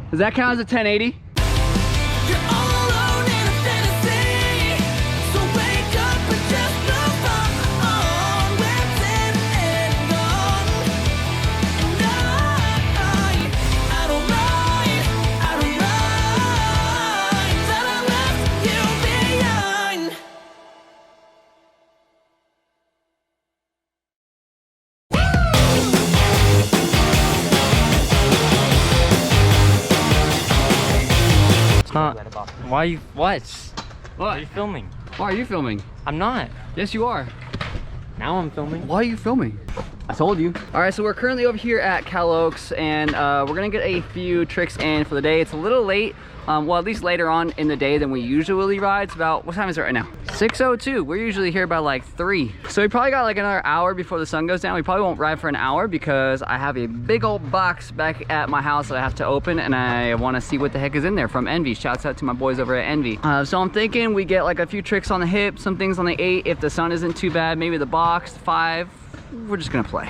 Does that count as a 1080? You're all alone in a fantasy, so wake up and just move on. Let's end it all. And I don't mind that I left you behind. It's not. Why you? What? What? Are you filming? Why are you filming? I'm not. Yes, you are. Now I'm filming. Why are you filming? I told you. All right, so we're currently over here at Cal Oaks, and we're gonna get a few tricks in for the day. It's a little late, well, at least later on in the day than we usually ride. It's about, what time is it right now? 6:02. We're usually here by like 3. So we probably got like another hour before the sun goes down. We probably won't ride for an hour because I have a big old box back at my house that I have to open, and I wanna see what the heck is in there from Envy. Shouts out to my boys over at Envy. So I'm thinking we get like a few tricks on the hip, some things on the 8 if the sun isn't too bad, maybe the box, the 5. We're just gonna play.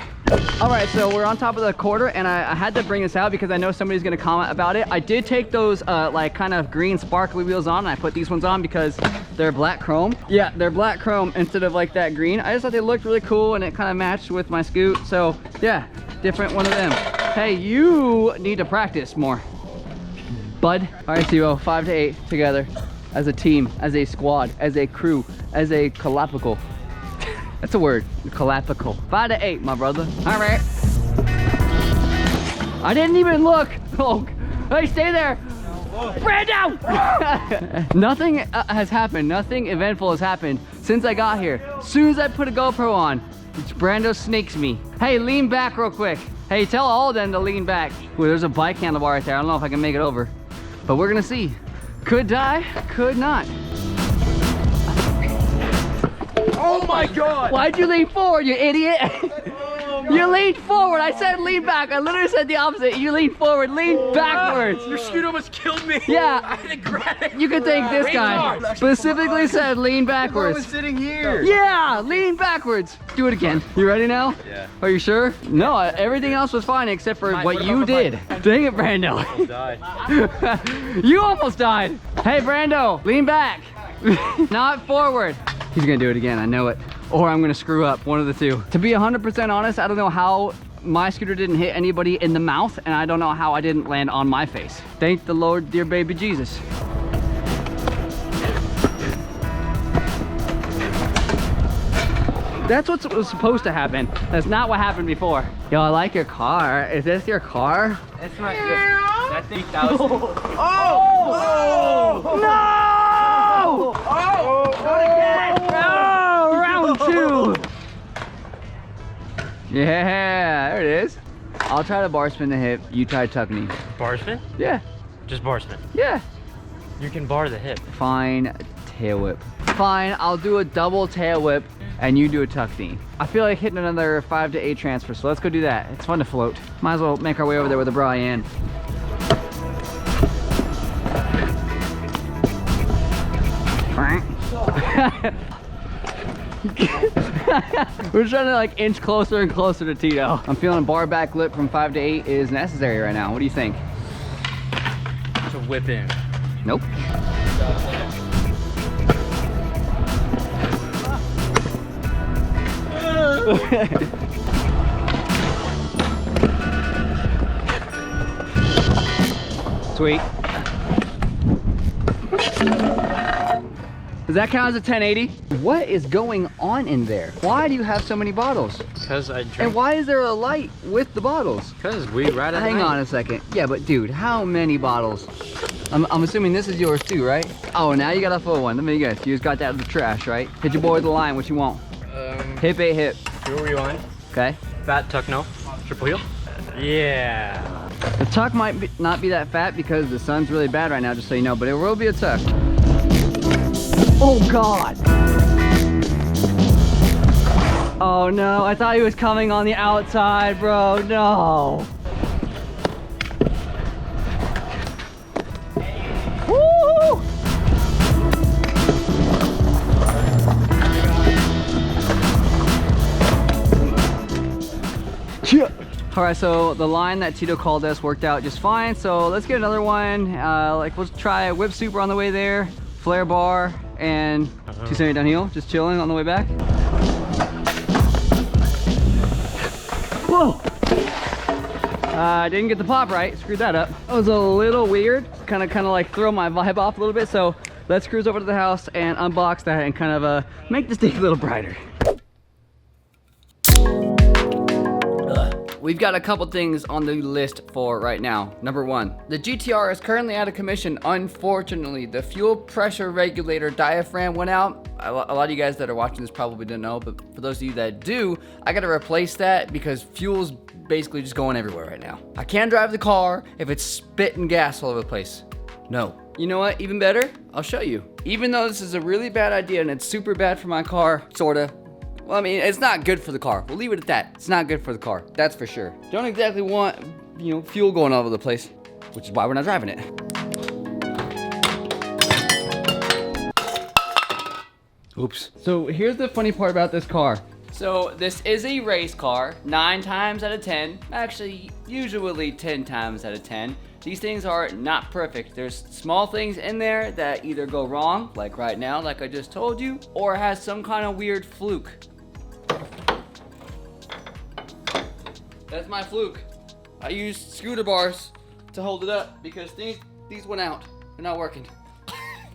All right, so we're on top of the quarter, and I had to bring this out because I know somebody's gonna comment about it. I did take those like kind of green sparkly wheels on, and I put these ones on because they're black chrome. Yeah, they're black chrome instead of like that green. I just thought they looked really cool, and it kind of matched with my scoot. So yeah, different one of them. Hey, you need to practice more, bud. All right, Zero, 5 to 8 together as a team, as a squad, as a crew, as a colapical. That's a word, colapical. 5 to 8, my brother. All right. I didn't even look. Oh, hey, stay there. Brando! Nothing has happened. Nothing eventful has happened since I got here. As soon as I put a GoPro on, Brando snakes me. Hey, lean back real quick. Hey, tell all of them to lean back. Ooh, there's a bike handlebar right there. I don't know if I can make it over, but we're gonna see. Could die, could not. Oh my God! Why'd you lean forward, you idiot? You leaned forward. I said lean back. I literally said the opposite. You lean forward, lean backwards. Your scooter almost killed me. Yeah. I had to grab it. You can thank this guy. Specifically said lean I was backwards. sitting here. Yeah, lean backwards. Do it again. You ready now? Yeah. Are you sure? No, everything else was fine except for what you did. Dang it, Brando. Die. You almost died. Hey, Brando, lean back. Not forward. He's gonna do it again, I know it. Or I'm gonna screw up, one of the two. To be 100% honest, I don't know how my scooter didn't hit anybody in the mouth, and I don't know how I didn't land on my face. Thank the Lord, dear baby Jesus. That's what was supposed to happen. That's not what happened before. Yo, I like your car. Is this your car? That's not good. That's 8,000. No! Oh, round 2. Yeah, there it is. I'll try to bar spin the hip. You try to tuck me. Bar spin? Yeah, Just bar spin. yeah. You can bar the hip. Fine, tail whip. Fine, I'll do a double tail whip and you do a tuck knee. I feel like hitting another 5 to 8 transfer, so let's go do that. It's fun to float. Might as well make our way over there with a Brian. We're trying to like inch closer and closer to Tito. I'm feeling a bar back lip from 5 to 8 is necessary right now. What do you think? To whip in. Nope. Sweet. Does that count as a 1080? What is going on in there? Why do you have so many bottles? Because I drink. And why is there a light with the bottles? Because we ride at Hang night. on a second. Yeah, but dude, how many bottles? I'm assuming this is yours too, right? Oh, now you got a full one. Let me guess. You just got that out of the trash, right? Hit your boy with the line. What you want? Hip, 8, hip. Who are you on? Okay. Fat tuck no. Triple heel. Yeah. The tuck might not be that fat because the sun's really bad right now, just so you know, but it will be a tuck. Oh God. Oh no, I thought he was coming on the outside, bro. No. Woo! Yeah. All right, so the line that Tito called us worked out just fine. So let's get another one. Like we'll try whip super on the way there, flare bar, and 270 downhill, just chilling on the way back. Whoa! I didn't get the pop right, screwed that up. That was a little weird, kind of like throw my vibe off a little bit. So let's cruise over to the house and unbox that and kind of make this day a little brighter. We've got a couple things on the list for right now. Number one, the GTR is currently out of commission. Unfortunately, the fuel pressure regulator diaphragm went out. A lot of you guys that are watching this probably didn't know, but for those of you that do, I gotta replace that because fuel's basically just going everywhere right now. I can't drive the car if it's spitting gas all over the place. No. You know what, even better? I'll show you. Even though this is a really bad idea and it's super bad for my car, sorta. Well, I mean, it's not good for the car. We'll leave it at that. It's not good for the car, that's for sure. Don't exactly want, you know, fuel going all over the place, which is why we're not driving it. Oops. So here's the funny part about this car. So this is a race car, 9 times out of 10. Actually, usually 10 times out of 10. These things are not perfect. There's small things in there that either go wrong, like right now, like I just told you, or has some kind of weird fluke. That's my fluke. I used scooter bars to hold it up because these went out. They're not working.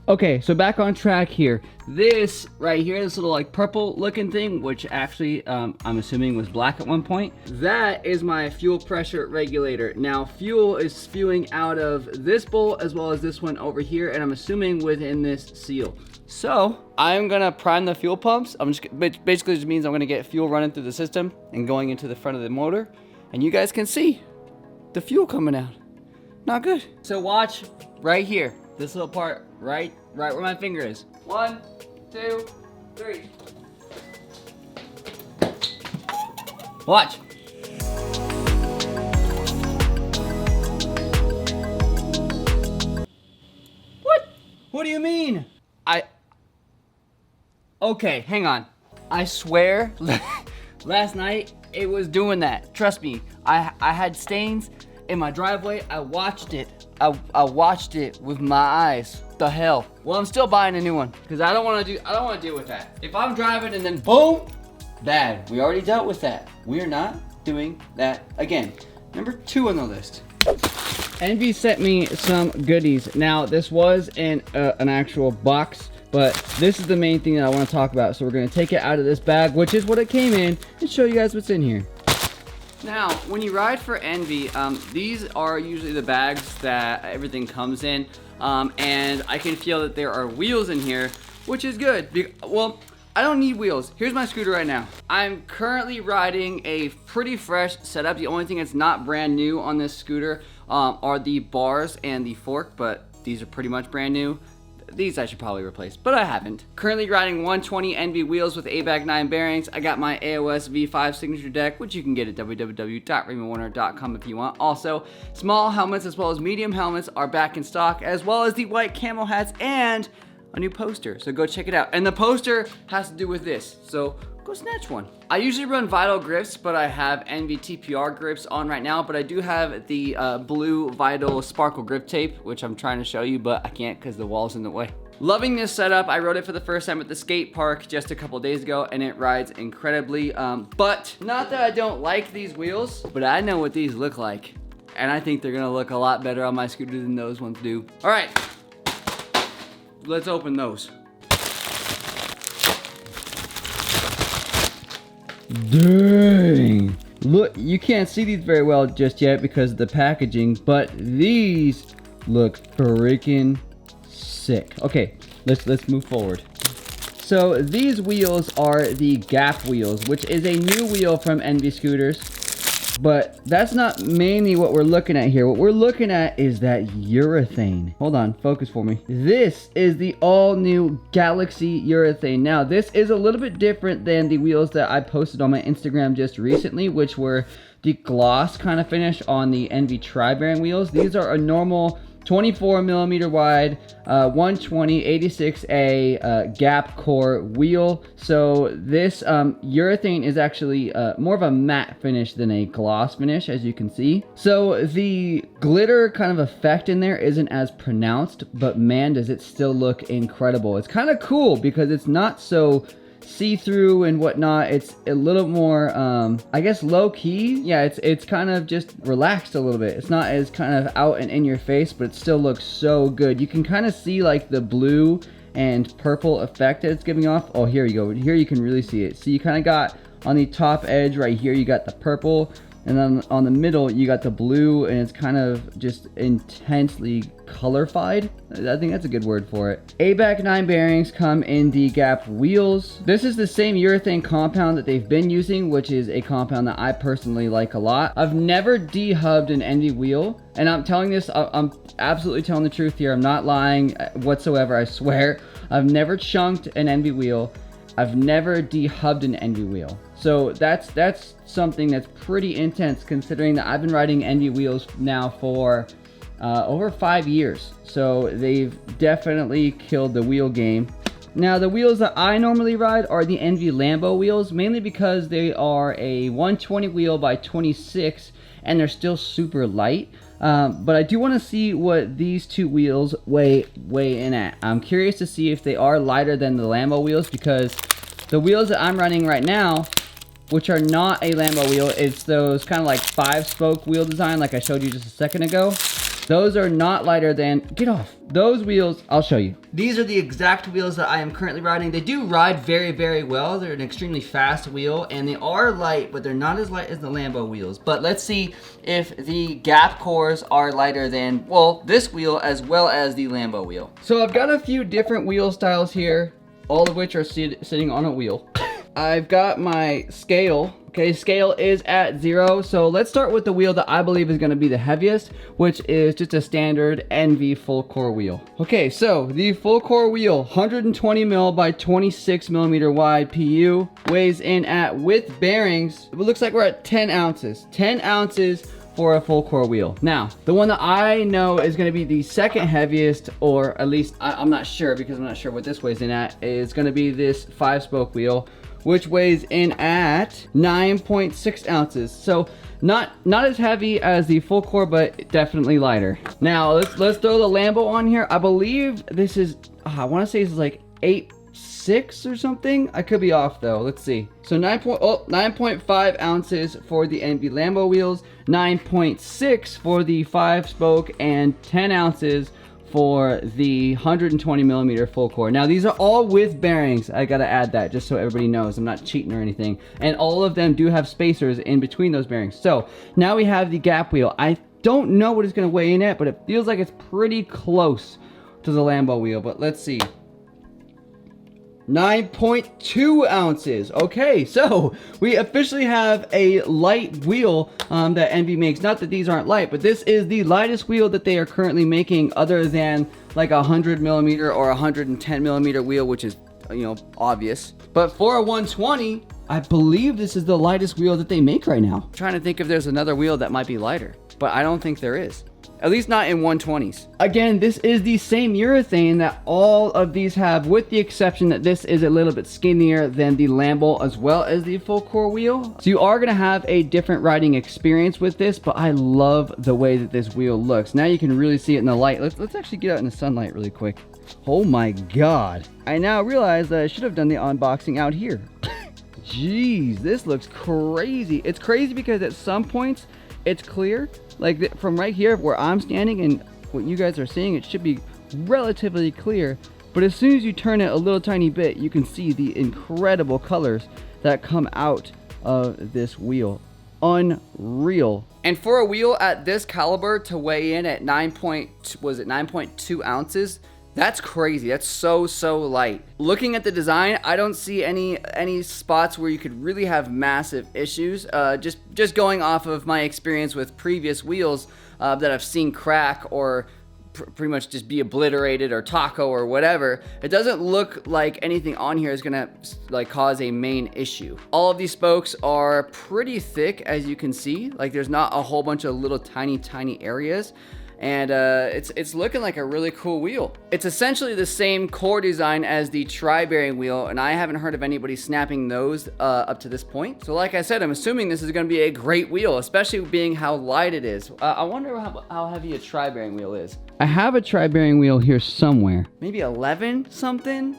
Okay, so back on track here. This right here, this little like purple looking thing, which actually I'm assuming was black at one point. That is my fuel pressure regulator. Now fuel is spewing out of this bolt as well as this one over here, and I'm assuming within this seal. So I'm gonna prime the fuel pumps. Basically just means I'm gonna get fuel running through the system and going into the front of the motor, and you guys can see the fuel coming out. Not good. So watch right here. This little part right where my finger is. 1, 2, 3. Watch. What? What do you mean? Okay, hang on. I swear, last night it was doing that. Trust me, I had stains in my driveway. I watched it. I watched it with my eyes. The hell? Well, I'm still buying a new one because I don't want to deal with that. If I'm driving and then boom, bad. We already dealt with that. We're not doing that again. Number 2 on the list. Envy sent me some goodies. Now, this was in an actual box, but this is the main thing that I want to talk about. So we're going to take it out of this bag, which is what it came in, and show you guys what's in here. Now, when you ride for Envy, these are usually the bags that everything comes in, and I can feel that there are wheels in here, which is good. Well, I don't need wheels. Here's my scooter right now. I'm currently riding a pretty fresh setup. The only thing that's not brand new on this scooter are the bars and the fork, but these are pretty much brand new. These I should probably replace, but I haven't. Currently riding 120 Envy wheels with ABAC 9 bearings. I got my AOS V5 signature deck, which you can get at www.raymondwarner.com if you want. Also, small helmets as well as medium helmets are back in stock, as well as the white camo hats and a new poster. So go check it out. And the poster has to do with this, so go snatch one. I usually run Vital grips, but I have Envy TPR grips on right now, but I do have the blue Vital Sparkle grip tape, which I'm trying to show you, but I can't because the wall's in the way. Loving this setup. I rode it for the first time at the skate park just a couple days ago, and it rides incredibly. But not that I don't like these wheels, but I know what these look like, and I think they're gonna look a lot better on my scooter than those ones do. All right, let's open those. Dang! Look, you can't see these very well just yet because of the packaging, but these look freaking sick. Okay, let's move forward. So these wheels are the Gap wheels, which is a new wheel from Envy scooters. But that's not mainly what we're looking at here. What we're looking at is that urethane. Hold on, focus for me. This is the all-new Galaxy Urethane. Now, this is a little bit different than the wheels that I posted on my Instagram just recently, which were the gloss kind of finish on the Envy tri-bearing wheels. These are a normal 24 millimeter wide, 120 86A gap core wheel. So this urethane is actually more of a matte finish than a gloss finish, as you can see. So the glitter kind of effect in there isn't as pronounced, but man, does it still look incredible. It's kind of cool because it's not so see-through and whatnot. It's a little more I guess low-key. Yeah, it's kind of just relaxed a little bit. It's not as kind of out and in your face, but it still looks so good. You can kind of see like the blue and purple effect that it's giving off. Oh, here you go. Here you can really see it. So you kind of got on the top edge right here, you got the purple, and then on the middle you got the blue, and it's kind of just intensely colorified. I think that's a good word for it. ABAC 9 bearings come in the gap wheels. This is the same urethane compound that they've been using, which is a compound that I personally like a lot. I've never dehubbed an Envy wheel, and I'm telling this, I'm absolutely telling the truth here. I'm not lying whatsoever, I swear. I've never chunked an Envy wheel. I've never dehubbed an Envy wheel. So that's something that's pretty intense, considering that I've been riding Envy wheels now for over 5 years. So they've definitely killed the wheel game. Now the wheels that I normally ride are the Envy Lambo wheels, mainly because they are a 120 wheel by 26 and they're still super light. But I do want to see what these two wheels weigh in at. I'm curious to see if they are lighter than the Lambo wheels, because the wheels that I'm running right now, which are not a Lambo wheel, it's those kind of like 5-spoke wheel design like I showed you just a second ago. Those are not lighter than, get off. Those wheels, I'll show you. These are the exact wheels that I am currently riding. They do ride very, very well. They're an extremely fast wheel, and they are light, but they're not as light as the Lambo wheels. But let's see if the gap cores are lighter than, well, this wheel as well as the Lambo wheel. So I've got a few different wheel styles here, all of which are sitting on a wheel. I've got my scale. Okay, scale is at 0. So let's start with the wheel that I believe is going to be the heaviest, which is just a standard Envy full core wheel. Okay, so the full core wheel, 120 mil by 26 millimeter wide PU, weighs in at, with bearings, it looks like we're at 10 ounces. 10 ounces for a full core wheel. Now, the one that I know is going to be the second heaviest, or at least I'm not sure, because I'm not sure what this weighs in at, is going to be this 5-spoke wheel, which weighs in at 9.6 ounces. So not as heavy as the full core, but definitely lighter. Now let's throw the Lambo on here. I believe this is, I want to say this is like 8.6 or something. I could be off though. Let's see. So 9.5 ounces for the Envy Lambo wheels, 9.6 for the 5-spoke, and 10 ounces for the 120 millimeter full core. Now these are all with bearings. I gotta add that just so everybody knows I'm not cheating or anything. And all of them do have spacers in between those bearings. So now we have the gap wheel. I don't know what it's gonna weigh in at, but it feels like it's pretty close to the Lambo wheel, but let's see. 9.2 ounces. Okay, so we officially have a light wheel that Envy makes. Not that these aren't light, but this is the lightest wheel that they are currently making, other than like a 100 millimeter or 110 millimeter wheel, which is, you know, obvious. But for a 120, I believe this is the lightest wheel that they make right now. I'm trying to think if there's another wheel that might be lighter, but I don't think there is. At least not in 120s. Again, this is the same urethane that all of these have, with the exception that this is a little bit skinnier than the Lambo as well as the full core wheel. So you are gonna have a different riding experience with this, but I love the way that this wheel looks. Now you can really see it in the light. Let's actually get out in the sunlight really quick. Oh my God. I now realize that I should have done the unboxing out here. Jeez, this looks crazy. It's crazy because at some points it's clear. Like from right here where I'm standing and what you guys are seeing, it should be relatively clear. But as soon as you turn it a little tiny bit, you can see the incredible colors that come out of this wheel. Unreal. And for a wheel at this caliber to weigh in at 9.2 ounces, that's crazy. That's so light. Looking at the design, I don't see any spots where you could really have massive issues. Just going off of my experience with previous wheels that I've seen crack or pretty much just be obliterated or taco or whatever, it doesn't look like anything on here is gonna like cause a main issue. All of these spokes are pretty thick, as you can see. Like there's not a whole bunch of little tiny areas. and it's looking like a really cool wheel. It's essentially the same core design as the tri-bearing wheel, and I haven't heard of anybody snapping those up to this point. So like I said, I'm assuming this is going to be a great wheel, especially being how light it is. I wonder how heavy a tri-bearing wheel is. I have a tri-bearing wheel here somewhere. Maybe 11 something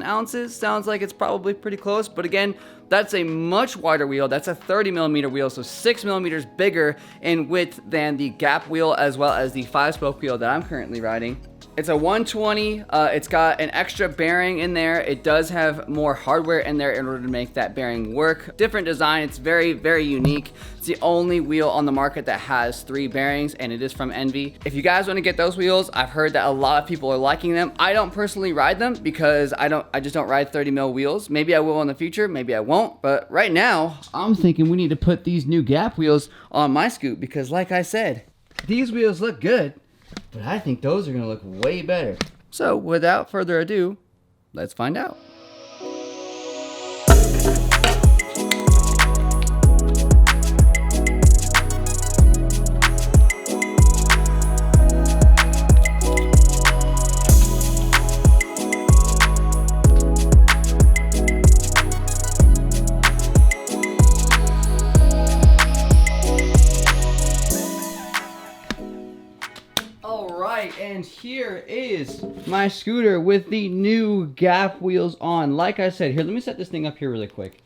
ounces. Sounds like it's probably pretty close, but again, that's a much wider wheel. That's a 30 millimeter wheel, so 6 millimeters bigger in width than the gap wheel as well as the 5-spoke wheel that I'm currently riding. It's a 120. It's got an extra bearing in there. It does have more hardware in there in order to make that bearing work. Different design. It's very, very unique. It's the only wheel on the market that has 3 bearings, and it is from Envy. If you guys want to get those wheels, I've heard that a lot of people are liking them. I don't personally ride them because I just don't ride 30 mil wheels. Maybe I will in the future. Maybe I won't. But right now, I'm thinking we need to put these new gap wheels on my scoot because, like I said, these wheels look good. But I think those are gonna look way better. So without further ado, let's find out. And here is my scooter with the new gap wheels on. Like I said, here, let me set this thing up here really quick.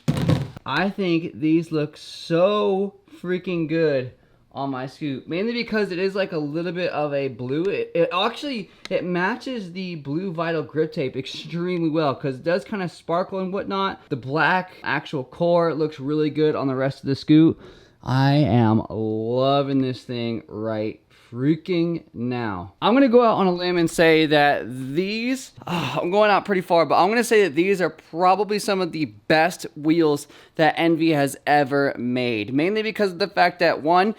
I think these look so freaking good on my scoot, mainly because it is like a little bit of a blue. It matches the blue Vital grip tape extremely well because it does kind of sparkle and whatnot. The black actual core looks really good on the rest of the scoot. I am loving this thing right freaking now. I'm gonna go out on a limb and say that these, I'm going out pretty far, but I'm gonna say that these are probably some of the best wheels that Envy has ever made. Mainly because of the fact that 1,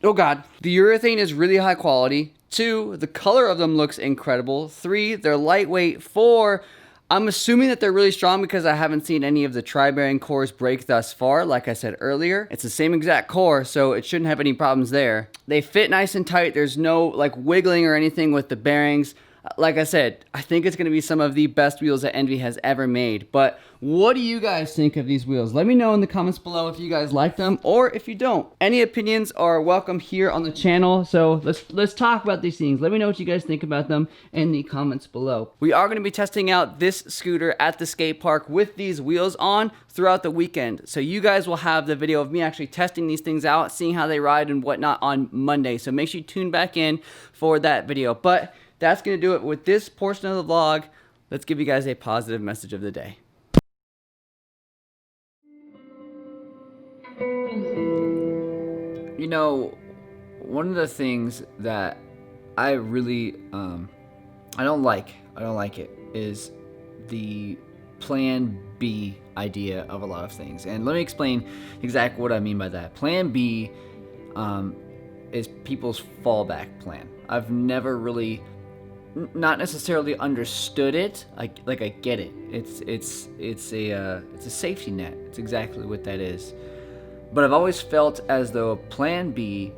oh god, the urethane is really high quality. 2, the color of them looks incredible. 3, they're lightweight. 4, I'm assuming that they're really strong because I haven't seen any of the tri-bearing cores break thus far. Like I said earlier, it's the same exact core, so it shouldn't have any problems there. They fit nice and tight. There's no like wiggling or anything with the bearings. Like I said, I think it's going to be some of the best wheels that Envy has ever made. But what do you guys think of these wheels? Let me know in the comments below if you guys like them or if you don't. Any opinions are welcome here on the channel. So let's talk about these things. Let me know what you guys think about them in the comments below. We are going to be testing out this scooter at the skate park with these wheels on throughout the weekend. So you guys will have the video of me actually testing these things out, seeing how they ride and whatnot on Monday. So make sure you tune back in for that video. But that's going to do it with this portion of the vlog. Let's give you guys a positive message of the day. You know, one of the things that I really, I don't like it, is the plan B idea of a lot of things. And let me explain exactly what I mean by that. Plan B is people's fallback plan. I've never really, not necessarily understood it. I get it. It's a safety net. It's exactly what that is. But I've always felt as though Plan B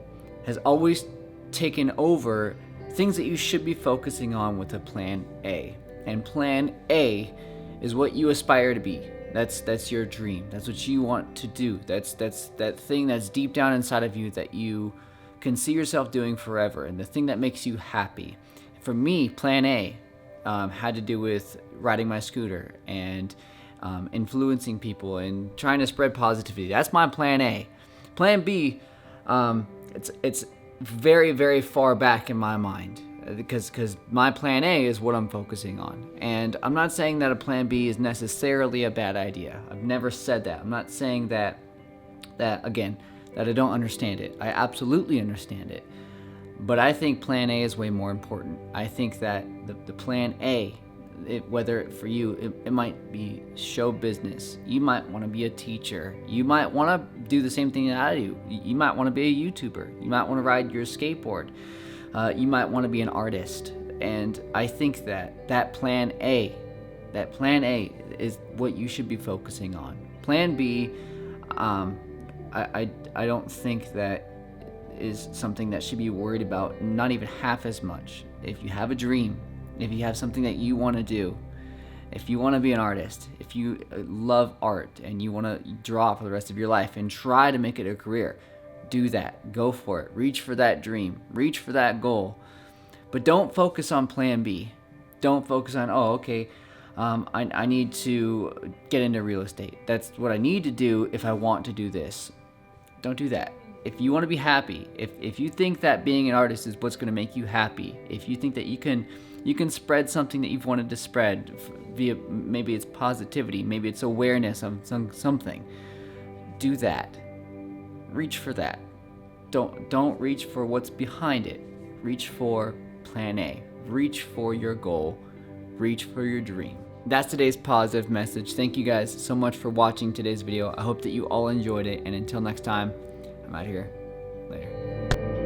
has always taken over things that you should be focusing on with a Plan A. And Plan A is what you aspire to be. That's your dream. That's what you want to do. That's that thing that's deep down inside of you that you can see yourself doing forever, and the thing that makes you happy. For me, Plan A had to do with riding my scooter and influencing people and trying to spread positivity. That's my Plan A. Plan B, it's very, very far back in my mind because my Plan A is what I'm focusing on. And I'm not saying that a Plan B is necessarily a bad idea. I've never said that. I'm not saying that again, that I don't understand it. I absolutely understand it. But I think Plan A is way more important. I think that the Plan A, whether for you, it might be show business. You might want to be a teacher. You might want to do the same thing that I do. You might want to be a YouTuber. You might want to ride your skateboard. You might want to be an artist. And I think that Plan A is what you should be focusing on. Plan B, I don't think that is something that should be worried about not even half as much. If you have a dream, if you have something that you want to do, if you want to be an artist, if you love art and you want to draw for the rest of your life and try to make it a career, do that. Go for it. Reach for that dream. Reach for that goal. But don't focus on plan B. Don't focus on, oh, okay, I need to get into real estate. That's what I need to do if I want to do this. Don't do that. If you want to be happy, if you think that being an artist is what's going to make you happy, if you think that you can spread something that you've wanted to spread via, maybe it's positivity, maybe it's awareness of something, do that. Reach for that. Don't reach for what's behind it. Reach for plan A. Reach for your goal. Reach for your dream. That's today's positive message. Thank you guys so much for watching today's video. I hope that you all enjoyed it, and until next time, I'm out here. Later.